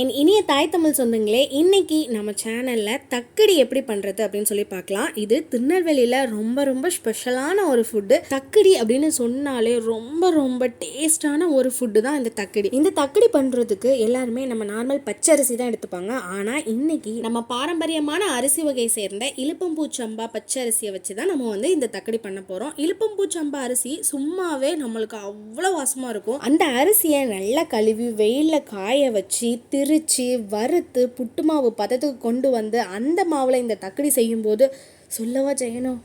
என் இனிய தாய் தமிழ் சொந்தங்களே, இன்னைக்கு நம்ம சேனலில் தக்கடி எப்படி பண்ணுறது அப்படின்னு சொல்லி பார்க்கலாம். இது திருநெல்வேலியில் ரொம்ப ரொம்ப ஸ்பெஷலான ஒரு ஃபுட்டு. தக்கடி அப்படின்னு சொன்னாலே ரொம்ப ரொம்ப டேஸ்டான ஒரு ஃபுட்டு தான் இந்த தக்கடி. இந்த தக்கடி பண்ணுறதுக்கு எல்லாருமே நம்ம நார்மல் பச்சை அரிசி தான் எடுத்துப்பாங்க. ஆனால் இன்னைக்கு நம்ம பாரம்பரியமான அரிசி வகை சேர்ந்த இலுப்பம்பூ சம்பா பச்சை அரிசியை வச்சு தான் நம்ம இந்த தக்கடி பண்ண போகிறோம். இலுப்பம்பூ சம்பா அரிசி சும்மாவே நம்மளுக்கு அவ்வளோ வாசமாக இருக்கும். அந்த அரிசியை நல்லா கழுவி வெயிலில் காய வச்சு திரிச்சு வறுத்து புட்டு மாவு பதத்துக்கு கொண்டு வந்து அந்த மாவில் இந்த தக்கடி செய்யும்போது சொல்லவா செய்யணும்,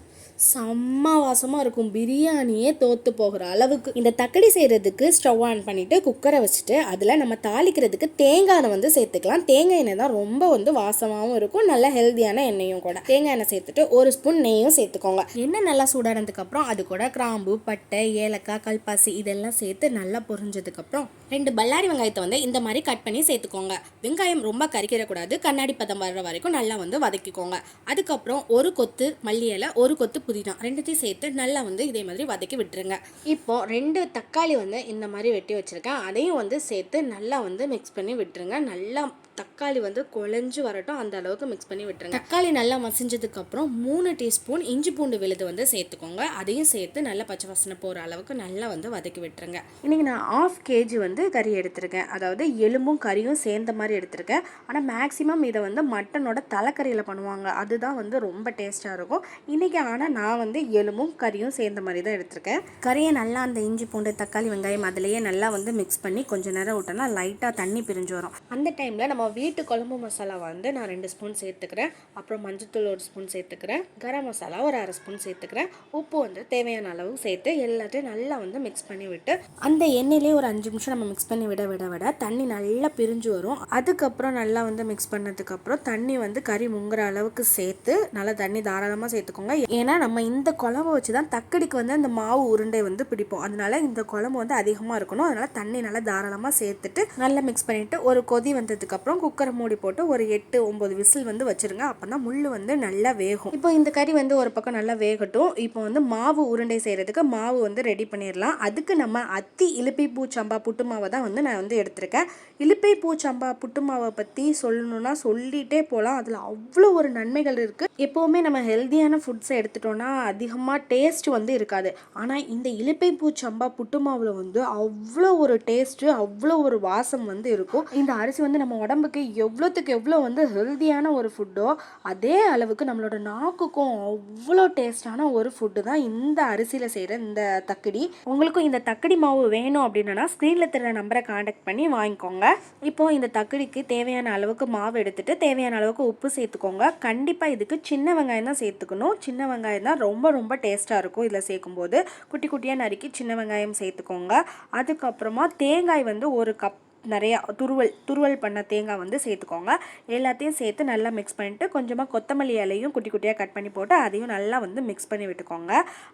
செம்ம வாசமாக இருக்கும். பிரியாணியே தோற்று போகிற அளவுக்கு. இந்த தக்கடி செய்கிறதுக்கு ஸ்டவ் ஆன் பண்ணிவிட்டு குக்கரை வச்சுட்டு அதில் நம்ம தாளிக்கிறதுக்கு தேங்காய் எண்ணெய் சேர்த்துக்கலாம். தேங்காய் எண்ணெய் தான் ரொம்ப வாசமாகவும் இருக்கும், நல்ல ஹெல்த்தியான எண்ணெயும் கூட. தேங்காய் எண்ணெய் சேர்த்துட்டு ஒரு ஸ்பூன் நெய்யும் சேர்த்துக்கோங்க. எண்ணெய் நல்லா சூடானதுக்கப்புறம் அது கூட கிராம்பு, பட்டை, ஏலக்காய், கல்பாசி இதெல்லாம் சேர்த்து நல்லா பொரிஞ்சதுக்கப்புறம் 2 பல்லாரி வெங்காயத்தை இந்த மாதிரி கட் பண்ணி சேர்த்துக்கோங்க. வெங்காயம் ரொம்ப கறிக்கிறக்கூடாது, கண்ணாடி பதம் வர்ற வரைக்கும் நல்லா வதக்கிக்கோங்க. அதுக்கப்புறம் ஒரு கொத்து மல்லி இலை, ஒரு கொத்து புதினா ரெண்டுத்தையும் சேர்த்து நல்லா இதே மாதிரி வதக்கி விட்டுருங்க. இப்போ 2 தக்காளி இந்த மாதிரி வெட்டி வச்சிருக்கேன், அதையும் சேர்த்து நல்லா மிக்ஸ் பண்ணி விட்டுருங்க. நல்லா தக்காளி குழஞ்சு வரட்டும், அந்த அளவுக்கு மிக்ஸ் பண்ணி விட்டுருங்க. தக்காளி நல்லா மசிஞ்சதுக்கு அப்புறம் 3 டீஸ்பூன் இஞ்சி பூண்டு விழுது சேர்த்துக்கோங்க. அதையும் சேர்த்து நல்லா பச்சை வாசனை போகிற அளவுக்கு நல்லா வதக்கி விட்டுருங்க. இன்னைக்கு நான் 1/2 கேஜி கறி எடுத்திருக்கேன், அதாவது எலும்பும் கறியும் சேர்ந்த மாதிரி எடுத்திருக்கேன். ஆனால் மேக்ஸிமம் இதை மட்டனோட தலைக்கறியில் பண்ணுவாங்க, அதுதான் ரொம்ப டேஸ்ட்டாக இருக்கும். இன்னைக்கு ஆனால் நான் எலும்பும் கறியும் சேர்ந்த மாதிரி தான் எடுத்திருக்கேன். கறியை நல்லா அந்த இஞ்சி பூண்டு தக்காளி வெங்காயம் அதிலேயே நல்லா மிக்ஸ் பண்ணி கொஞ்சம் நேரம் விட்டோம்னா லைட்டாக தண்ணி பிரிஞ்சு வரும். அந்த டைமில் நம்ம வீட்டு குழம்பு மசாலா நான் 2 ஸ்பூன் சேர்த்துக்கிறேன். அப்புறம் மஞ்சத்தூள் 1 ஸ்பூன் சேர்த்துக்கிறேன். கரம் மசாலா ஒரு 1/2 ஸ்பூன் சேர்த்துக்கிறேன். உப்பு தேவையான அளவு சேர்த்து எல்லாத்தையும் நல்லா மிக்ஸ் பண்ணி விட்டு அந்த எண்ணெயிலே ஒரு 5 நிமிஷம் நம்ம மிக்ஸ் பண்ணி விட தண்ணி நல்லா பிரிஞ்சு வரும். அதுக்கப்புறம் நல்லா மிக்ஸ் பண்ணதுக்கப்புறம் தண்ணி கறி முங்குற அளவுக்கு சேர்த்து நல்லா தண்ணி தாராளமாக சேர்த்துக்கோங்க. ஏன்னா நம்ம இந்த குழம்பு வச்சு தான் தக்கடிக்கு அந்த மாவு உருண்டை பிடிப்போம். அதனால இந்த குழம்பு அதிகமாக இருக்கணும். அதனால தண்ணி நல்லா தாராளமாக சேர்த்துட்டு நல்லா மிக்ஸ் பண்ணிட்டு ஒரு கொதி வந்ததுக்கப்புறம் குக்கரை மூடி போட்டு ஒரு 8-9 விசில் வச்சிருங்க. அப்பதான் முள்ளு நல்லா வேகும். இப்போ இந்த கறி ஒரு பக்கம் நல்லா வேகட்டும். இப்போ மாவு உருண்டை செய்யறதுக்கு மாவு ரெடி பண்ணிடலாம். அதுக்கு நம்ம அத்தி இலுப்பை பூ சம்பா புட்டு மாவை தான் நான் எடுத்திருக்கேன். இலுப்பை பூ சம்பா புட்டு மாவை பற்றி சொல்லணும்னா சொல்லிட்டே போகலாம். அதில் அவ்வளோ ஒரு நன்மைகள் இருக்குது. எப்போவுமே நம்ம ஹெல்த்தியான ஃபுட்ஸை எடுத்துட்டோம்னா அதிகமாக டேஸ்ட் இருக்காது. ஆனால் இந்த இலுப்பை பூ சம்பா புட்டு மாவில் அவ்வளோ ஒரு டேஸ்ட்டு, அவ்வளோ ஒரு வாசம் இருக்கும். இந்த அரிசி நம்ம உடம்புக்கு எவ்வளோத்துக்கு எவ்வளோ ஹெல்த்தியான ஒரு ஃபுட்டோ அதே அளவுக்கு நம்மளோட நாக்குக்கும் அவ்வளோ டேஸ்டான ஒரு ஃபுட்டு தான் இந்த அரிசியில் செய்கிற இந்த தக்கடி. உங்களுக்கும் இந்த தக்கடி மாவு வேணும் அப்படின்னா ஸ்க்ரீனில் தெரிய நம்பரை காண்டாக்ட் பண்ணி வாங்கிக்கோங்க. இப்போ இந்த தக்கடிக்கு தேவையான அளவுக்கு மாவு எடுத்துட்டு தேவையான அளவுக்கு உப்பு சேர்த்துக்கோங்க. கண்டிப்பாக இதுக்கு சின்ன வெங்காயம் தான் சேர்த்துக்கணும். சின்ன வெங்காயம் தான் ரொம்ப டேஸ்ட்டாக இருக்கும். இதில் சேர்க்கும்போது குட்டி குட்டியாக நறுக்கி சின்ன வெங்காயம் சேர்த்துக்கோங்க. அதுக்கப்புறமா தேங்காய் ஒரு கப் நிறையா துருவல் பண்ண தேங்காய் சேர்த்துக்கோங்க. எல்லாத்தையும் சேர்த்து நல்லா மிக்ஸ் பண்ணிட்டு கொஞ்சமாக கொத்தமல்லி இலையும் குட்டி குட்டியாக கட் பண்ணி போட்டு அதையும் நல்லா மிக்ஸ் பண்ணி விட்டுக்கோங்க.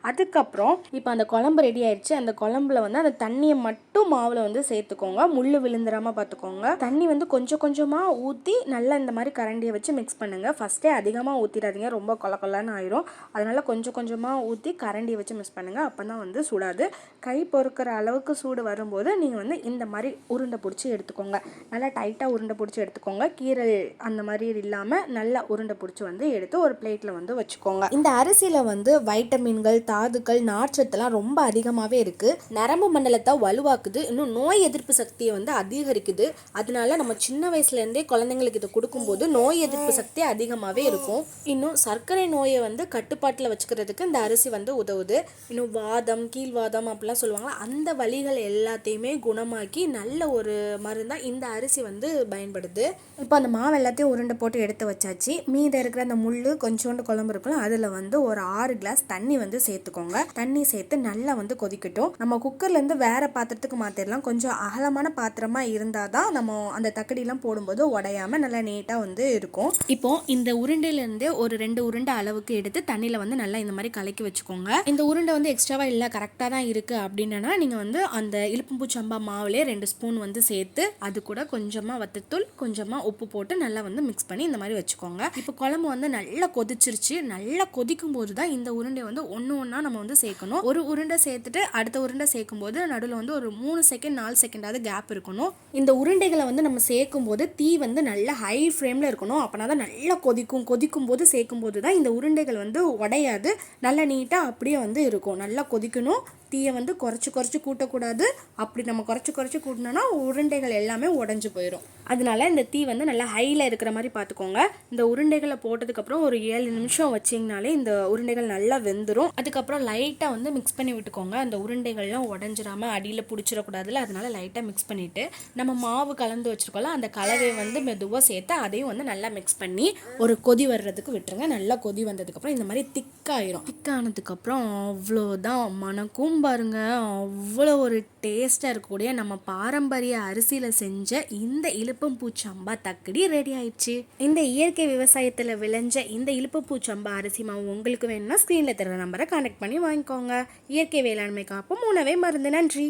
அதுக்கப்புறம் இப்போ அந்த குழம்பு ரெடி ஆயிடுச்சு. அந்த குழம்புல அந்த தண்ணியை மட்டும் மாவில் சேர்த்துக்கோங்க. முள் விழுந்துடாமல் பார்த்துக்கோங்க. தண்ணி கொஞ்சம் கொஞ்சமாக ஊற்றி நல்லா இந்த மாதிரி கரண்டியை வச்சு மிக்ஸ் பண்ணுங்கள். ஃபஸ்ட்டே அதிகமாக ஊற்றிடாதீங்க, ரொம்ப கொலன்னு ஆயிரும். அதனால் கொஞ்சம் கொஞ்சமாக ஊற்றி கரண்டியை வச்சு மிக்ஸ் பண்ணுங்கள். அப்போ தான் சூடாது. கை பொறுக்கிற அளவுக்கு சூடு வரும்போது நீங்கள் இந்த மாதிரி உருண்டை பிடிச்சி எடுத்துக்கோங்க. நல்லா டைட்டாக உருண்டை பிடிச்சி எடுத்துக்கோங்க. கீரல் அந்த மாதிரி இல்லாமல் நல்லா உருண்டை பிடிச்சி எடுத்து ஒரு பிளேட்டில் வச்சுக்கோங்க. இந்த அரிசியில் வைட்டமின்கள், தாதுக்கள், நார்ச்சத்துலாம் ரொம்ப அதிகமாகவே இருக்குது. நரம்பு மண்டலத்தை வலுவாக்குது, இன்னும் நோய் எதிர்ப்பு சக்தியை அதிகரிக்குது. அதனால நம்ம சின்ன வயசுலேருந்தே குழந்தைங்களுக்கு இதை கொடுக்கும்போது நோய் எதிர்ப்பு சக்தி அதிகமாகவே இருக்கும். இன்னும் சர்க்கரை நோயை கட்டுப்பாட்டில் வச்சுக்கிறதுக்கு இந்த அரிசி உதவுது. இன்னும் வாதம், கீழ்வாதம் அப்படிலாம் சொல்லுவாங்க, அந்த வலிகள் எல்லாத்தையுமே குணமாக்கி நல்ல ஒரு மருந்தா இந்த அரிசி பயன்படுது. இப்போ அந்த மாவு எல்லாத்தையும் உருண்டை போட்டு எடுத்து வச்சாச்சு. மீத இருக்கிற அந்த முள்ளு கொஞ்சோண்டு குழம்பு இருக்கலாம், அதில் ஒரு 6 கிளாஸ் தண்ணி சேர்த்துக்கோங்க. தண்ணி சேர்த்து நல்லா கொதிக்கட்டும். நம்ம குக்கர்லேருந்து வேற பாத்திரத்துக்கு மாற்றிடலாம். கொஞ்சம் அகலமான பாத்திரமா இருந்தால் தான் நம்ம அந்த தக்கடிலாம் போடும்போது உடையாம நல்லா நீட்டாக இருக்கும். இப்போ இந்த உருண்டையிலேருந்து ஒரு 2 உருண்டை அளவுக்கு எடுத்து தண்ணியில் நல்லா இந்த மாதிரி கலக்கி வச்சுக்கோங்க. இந்த உருண்டை எக்ஸ்ட்ராவா இல்லை கரெக்டாக தான் இருக்குது அப்படின்னா நீங்கள் அந்த இலுப்பம்பூ சம்பா மாவுலேயே 2 ஸ்பூன் சேர்த்து சேர்த்து அது கூட கொஞ்சமாக வத்தத்தூள் கொஞ்சமாக உப்பு போட்டு நல்லா வந்து மிக்ஸ் பண்ணி இந்த மாதிரி வச்சுக்கோங்க. இப்போ குழம்பு வந்து நல்லா கொதிச்சிருச்சு. நல்லா கொதிக்கும் போது தான் இந்த உருண்டை வந்து ஒன்று ஒன்றா நம்ம வந்து சேர்க்கணும். ஒரு உருண்டை சேர்த்துட்டு அடுத்த உருண்டை சேர்க்கும் போது நடுவில் வந்து ஒரு 3 செகண்ட் 4 செகண்டாவது கேப் இருக்கணும். இந்த உருண்டைகளை வந்து நம்ம சேர்க்கும் போது தீ வந்து நல்லா ஹை ஃப்ளேமில் இருக்கணும். அப்போனா தான் நல்லா கொதிக்கும் போது சேர்க்கும் போது தான் இந்த உருண்டைகள் வந்து உடையாது, நல்லா நீட்டாக அப்படியே வந்து இருக்கும். நல்லா கொதிக்கணும். தீயை வந்து குறைச்சி கூட்டக்கூடாது. அப்படி நம்ம குறைச்சி கூட்டினோன்னா உருண்டைகள் எல்லாமே உடஞ்சி போயிடும். அதனால இந்த தீ வந்து நல்லா ஹையில் இருக்கிற மாதிரி பார்த்துக்கோங்க. இந்த உருண்டைகளை போட்டதுக்கப்புறம் ஒரு 7 நிமிஷம் வச்சிங்கனாலே இந்த உருண்டைகள் நல்லா வெந்துடும். அதுக்கப்புறம் லைட்டாக வந்து மிக்ஸ் பண்ணி விட்டுக்கோங்க. அந்த உருண்டைகள்லாம் உடஞ்சிடாமல் அடியில் பிடிச்சிடக்கூடாதுல, அதனால லைட்டாக மிக்ஸ் பண்ணிவிட்டு நம்ம மாவு கலந்து வச்சுருக்கோம்ல அந்த கலவையை வந்து மெதுவாக சேர்த்து அதையும் வந்து நல்லா மிக்ஸ் பண்ணி ஒரு கொதி வர்றதுக்கு விட்டுருங்க. நல்லா கொதி வந்ததுக்கப்புறம் இந்த மாதிரி திக்காயிரும். திக்கானதுக்கப்புறம் அவ்வளோதான், மணக்கும் பாருங்க, அவ்வளோ ஒரு டேஸ்ட்டாக இருக்கக்கூடிய நம்ம பாரம்பரிய அரிசியில் செஞ்ச இந்த இலுப்பம்பூ சம்பா தக்கடி ரெடி ஆயிடுச்சு. இந்த இயற்கை விவசாயத்தில் விளைஞ்ச இந்த இலுப்பம்பூ சம்பா அரிசி மாவு உங்களுக்கு வேணும்னா ஸ்க்ரீனில் தர நம்பரை கான்டாக்ட் பண்ணி வாங்கிக்கோங்க. இயற்கை வேளாண்மை காப்போம், உணவே மருந்து. நன்றி.